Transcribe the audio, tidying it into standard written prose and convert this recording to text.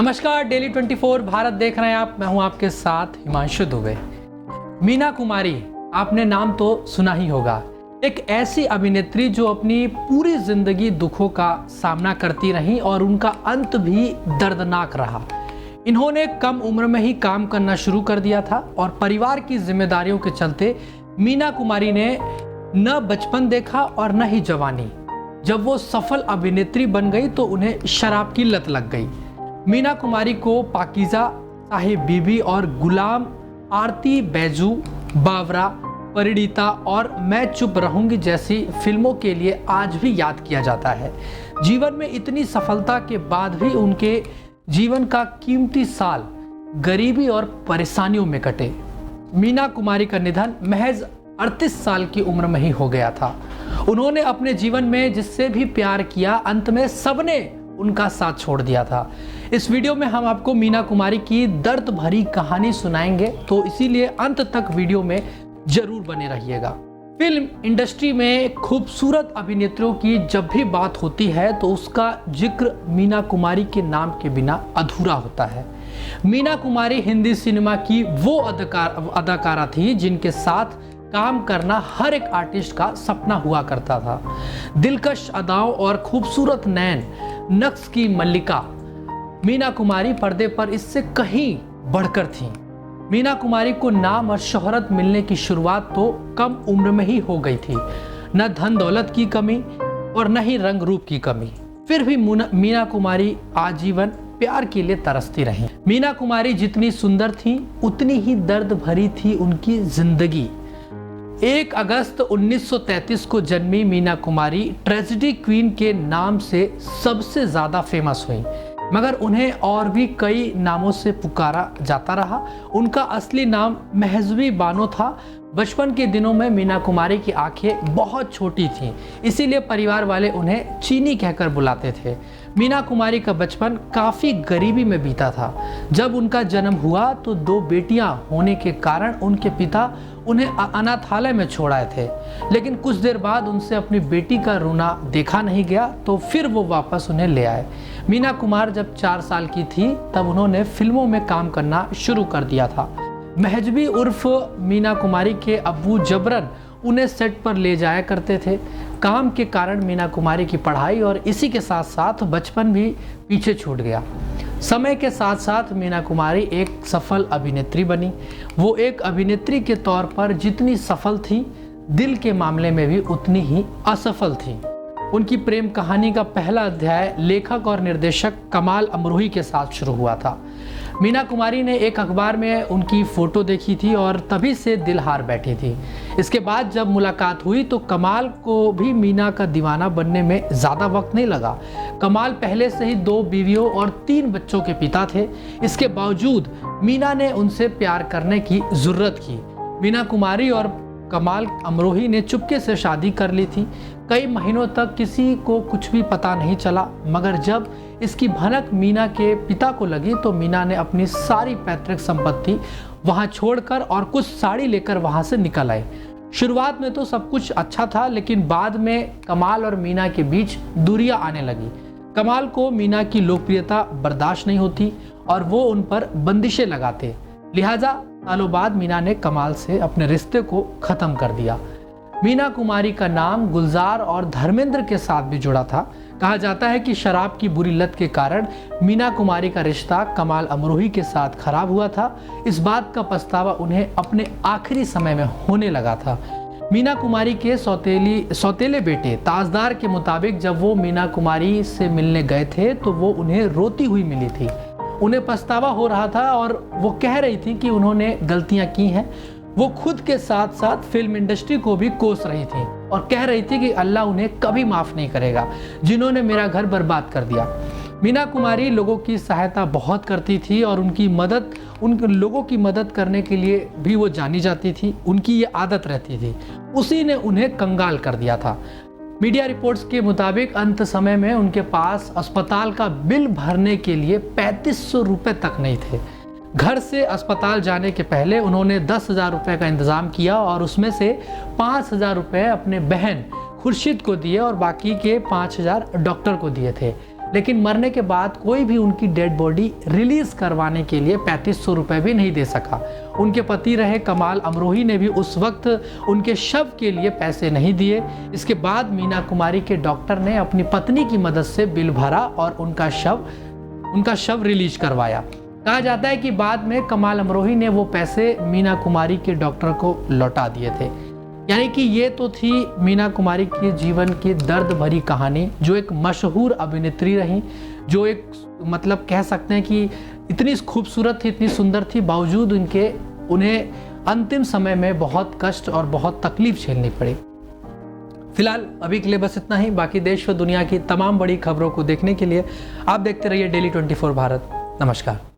नमस्कार, डेली 24 भारत देख रहे हैं आप। मैं हूं आपके साथ हिमांशु दुबे। मीना कुमारी, आपने नाम तो सुना ही होगा। एक ऐसी अभिनेत्री जो अपनी पूरी जिंदगी दुखों का सामना करती रही और उनका अंत भी दर्दनाक रहा। इन्होंने कम उम्र में ही काम करना शुरू कर दिया था और परिवार की जिम्मेदारियों के चलते मीना कुमारी ने न बचपन देखा और न ही जवानी। जब वो सफल अभिनेत्री बन गई तो उन्हें शराब की लत लग गई। मीना कुमारी को पाकीज़ा, साहिब बीबी और गुलाम, आरती, बैजू, बावरा, परिणीता और मैं चुप रहूंगी जैसी फिल्मों के लिए आज भी याद किया जाता है। जीवन में इतनी सफलता के बाद भी उनके जीवन का कीमती साल गरीबी और परेशानियों में कटे। मीना कुमारी का निधन महज 38 साल की उम्र में ही हो गया था। उन्होंने अपने जीवन में जिससे भी प्यार किया, अंत में सबने उनका साथ छोड़ दिया था। इस वीडियो में हम आपको मीना कुमारी की दर्द भरी कहानी सुनाएंगे, तो इसीलिए अंत तक वीडियो में जरूर बने रहिएगा। फिल्म इंडस्ट्री में खूबसूरत अभिनेत्रियों की जब भी बात होती है तो उसका जिक्र मीना कुमारी के नाम के बिना अधूरा होता है। मीना कुमारी हिंदी सिनेमा की वो अदाकारा थी जिनके साथ काम करना हर एक आर्टिस्ट का सपना हुआ करता था। दिलकश अदाओं और खूबसूरत नैन, नक्श की मल्लिका मीना कुमारी पर्दे पर इससे कहीं बढ़कर थीं। मीना कुमारी को नाम और शोहरत मिलने की शुरुआत तो कम उम्र में ही हो गई थी। न धन दौलत की कमी और न ही रंग रूप की कमी। फिर भी मीना कुमारी आजीवन प्यार के लिए तरसती रही। मीना कुमारी जितनी सुंदर थी उतनी ही दर्द भरी थी उनकी जिंदगी। 1 अगस्त 1933 को जन्मी मीना कुमारी ट्रेजेडी क्वीन के नाम से सबसे ज़्यादा फेमस हुई, मगर उन्हें और भी कई नामों से पुकारा जाता रहा। उनका असली नाम महजबी बानो था। बचपन के दिनों में मीना कुमारी की आंखें बहुत छोटी थीं, इसीलिए परिवार वाले उन्हें चीनी कहकर बुलाते थे। मीना कुमारी का बचपन काफ़ी गरीबी में बीता था। जब उनका जन्म हुआ तो 2 बेटियां होने के कारण उनके पिता उन्हें अनाथालय में छोड़ आए थे, लेकिन कुछ देर बाद उनसे अपनी बेटी का रोना देखा नहीं गया तो फिर वो वापस उन्हें ले आए। मीना कुमार जब 4 साल की थी तब उन्होंने फिल्मों में काम करना शुरू कर दिया था। महजबी उर्फ मीना कुमारी के अब्बू जबरन उन्हें सेट पर ले जाया करते थे। काम के कारण मीना कुमारी की पढ़ाई और इसी के साथ साथ बचपन भी पीछे छूट गया। समय के साथ साथ मीना कुमारी एक सफल अभिनेत्री बनी। वो एक अभिनेत्री के तौर पर जितनी सफल थी, दिल के मामले में भी उतनी ही असफल थी। उनकी प्रेम कहानी का पहला अध्याय लेखक और निर्देशक कमाल अमरोही के साथ शुरू हुआ था। मीना कुमारी ने एक अखबार में उनकी फ़ोटो देखी थी और तभी से दिल हार बैठी थी। इसके बाद जब मुलाकात हुई तो कमाल को भी मीना का दीवाना बनने में ज़्यादा वक्त नहीं लगा। कमाल पहले से ही 2 बीवियों और 3 बच्चों के पिता थे। इसके बावजूद मीना ने उनसे प्यार करने की ज़रूरत की। मीना कुमारी और कमाल अमरोही ने चुपके से शादी कर ली थी। कई महीनों तक किसी को कुछ भी पता नहीं चला, मगर जब इसकी भनक मीना के पिता को लगी तो मीना ने अपनी सारी पैतृक संपत्ति वहां छोड़कर और कुछ साड़ी लेकर वहां से निकल आए। शुरुआत में तो सब कुछ अच्छा था, लेकिन बाद में कमाल और मीना के बीच दूरियां आने लगी। कमाल को मीना की लोकप्रियता बर्दाश्त नहीं होती और वो उन पर बंदिशें लगाते। लिहाजा सालों बाद मीना ने कमाल से अपने रिश्ते को ख़त्म कर दिया। मीना कुमारी का नाम गुलजार और धर्मेंद्र के साथ भी जुड़ा था। कहा जाता है कि शराब की बुरी लत के कारण मीना कुमारी का रिश्ता कमाल अमरोही के साथ खराब हुआ था। इस बात का पछतावा उन्हें अपने आखिरी समय में होने लगा था। मीना कुमारी के सौतेले बेटे ताजदार के मुताबिक जब वो मीना कुमारी से मिलने गए थे तो वो उन्हें रोती हुई मिली थी। उन्हें पछतावा हो रहा था और वो कह रही थी कि उन्होंने गलतियां की हैं। वो खुद के साथ साथ फिल्म इंडस्ट्री को भी कोस रही थी और कह रही थी कि अल्लाह उन्हें कभी माफ़ नहीं करेगा जिन्होंने मेरा घर बर्बाद कर दिया। मीना कुमारी लोगों की सहायता बहुत करती थी और उन लोगों की मदद करने के लिए भी वो जानी जाती थी। उनकी ये आदत रहती थी। उसी ने उन्हें कंगाल कर दिया था। मीडिया रिपोर्ट्स के मुताबिक अंत समय में उनके पास अस्पताल का बिल भरने के लिए 3500 रुपये तक नहीं थे। घर से अस्पताल जाने के पहले उन्होंने 10,000 रुपये का इंतज़ाम किया और उसमें से 5,000 रुपये अपने बहन खुर्शीद को दिए और बाकी के 5,000 डॉक्टर को दिए थे। लेकिन मरने के बाद कोई भी उनकी डेड बॉडी रिलीज करवाने के लिए 3500 रुपये भी नहीं दे सका। उनके पति रहे कमाल अमरोही ने भी उस वक्त उनके शव के लिए पैसे नहीं दिए। इसके बाद मीना कुमारी के डॉक्टर ने अपनी पत्नी की मदद से बिल भरा और उनका शव रिलीज करवाया। कहा जाता है कि बाद में कमाल अमरोही ने वो पैसे मीना कुमारी के डॉक्टर को लौटा दिए थे। यानी कि ये तो थी मीना कुमारी के जीवन की दर्द भरी कहानी, जो एक मशहूर अभिनेत्री रही, जो एक मतलब कह सकते हैं कि इतनी खूबसूरत थी, इतनी सुंदर थी, बावजूद उन्हें अंतिम समय में बहुत कष्ट और बहुत तकलीफ झेलनी पड़ी। फिलहाल अभी के लिए बस इतना ही। बाकी देश व दुनिया की तमाम बड़ी खबरों को देखने के लिए आप देखते रहिए डेली 24 भारत। नमस्कार।